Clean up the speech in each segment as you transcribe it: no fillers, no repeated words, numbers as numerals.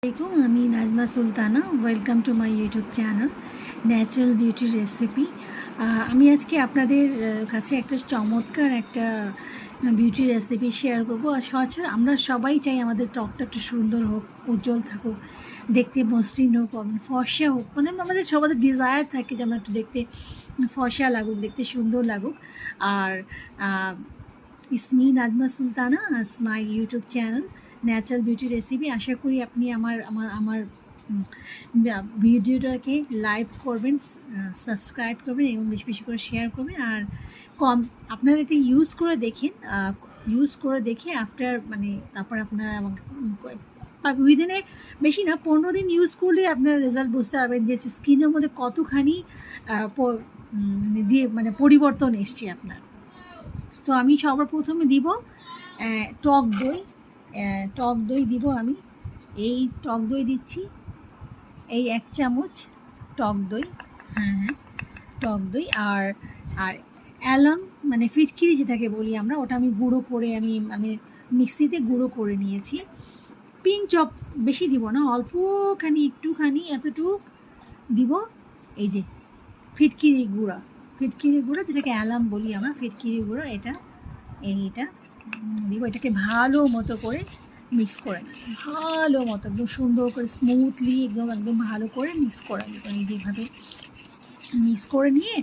আমি Najma Sultana. Welcome to my YouTube channel natural beauty recipe. আমি আজকে আপনাদের কাছে একটা চমৎকার একটা বিউটি রেসিপি শেয়ার করবো। আর সচরাচর আমরা সবাই চাই আমাদের ত্বকটা একটু সুন্দর হোক, উজ্জ্বল থাকুক, দেখতে মসৃণ হোক, ফর্সা হোক। মানে আমাদের সবাই ডিজায়ার থাকে যে আমরা একটু দেখতে ফর্সা লাগুক, দেখতে সুন্দর লাগুক। আর ইসমি Nazma Sultana as my YouTube channel natural beauty recipe. আশা করি আপনি আমার ভিডিওটাকে লাইক করবেন, সাবস্ক্রাইব করবেন এবং বেশি বেশি করে শেয়ার করবেন। আর আপনারা এটি ইউজ করে দেখে আফটার তারপর আপনারা আমাকে উইদিনে বেশি না 15 দিন ইউজ করলে আপনার রেজাল্ট বুঝতে পারবেন যে স্কিনের মধ্যে কতখানি পরিবর্তন এসছে আপনার। তো আমি সবার প্রথমে দিব টক দই দিব। আমি এই টক দই দিচ্ছি, এই 1 চামচ টক দই। টক দই আর আর অ্যালাম ফিটকিরি যেটাকে বলি আমরা, ওটা আমি গুঁড়ো করে আমি মিক্সিতে গুঁড়ো করে নিয়েছি। পিঞ্চ অফ, বেশি দিব না, অল্পখানি একটুখানি এতটুক দিব। এই যে ফিটকিরি গুঁড়া যেটাকে অ্যালাম বলি আমরা, ফিটকিরি গুঁড়ো এইটা দিব। এটাকে ভালো মতো করে মিক্স করে নেব, ভালো মতো একদম সুন্দর করে স্মুথলি একদম ভালো করে মিক্স করে নেব। এই যেভাবে মিক্স করে নিয়ে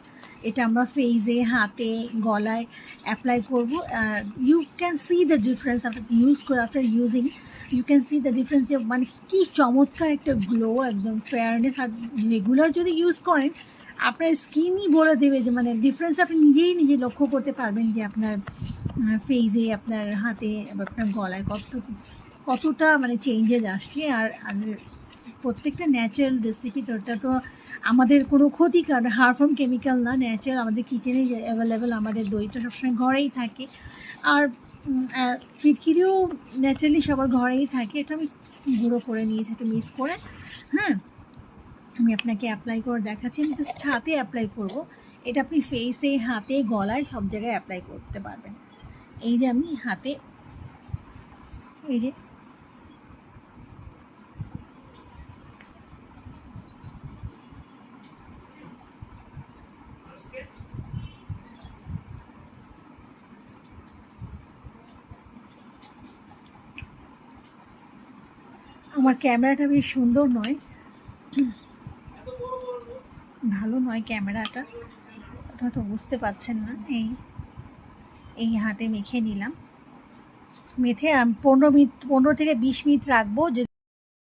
এটা আমরা ফেসে, হাতে, গলায় অ্যাপ্লাই করব। You can see the difference after using you can see the difference, যে কী চমৎকার একটা গ্লো, একদম ফেয়ারনেস। আর রেগুলার যদি ইউজ করেন আপনার স্কিনই বলে দেবে যে ডিফারেন্স আপনি নিজে লক্ষ্য করতে পারবেন যে আপনার ফেসে, আপনার হাতে, আপনার গলায় কতটা চেঞ্জেস আসছে। আর প্রত্যেকটা ন্যাচারাল রেসিপি, তো ওটা তো আমাদের কোনো ক্ষতিকর হারমফুল কেমিক্যাল না, ন্যাচারাল আমাদের কিচেনে অ্যাভেলেবেল, আমাদের দইটা সবসময় ঘরেই থাকে। আর ফিটকিরিও ন্যাচারালি সবার ঘরেই থাকে। এটা আমি গুঁড়ো করে নিয়েছি, এটা মিক্স করে। আমি আপনাকে অ্যাপ্লাই করে দেখাচ্ছি। আমি জাস্ট হাতে অ্যাপ্লাই করব। এটা আপনি ফেসে, হাতে, গলায় সব জায়গায় অ্যাপ্লাই করতে পারবেন। এই যে আমি হাতে, এই যে আমার ক্যামেরাটা বেশ সুন্দর নয়, ভালো নয় ক্যামেরাটা, আপনারা তো বুঝতে পারছেন না। এই হাতে মেখে নিলাম। 15 থেকে 20 মিনিট রাখবো।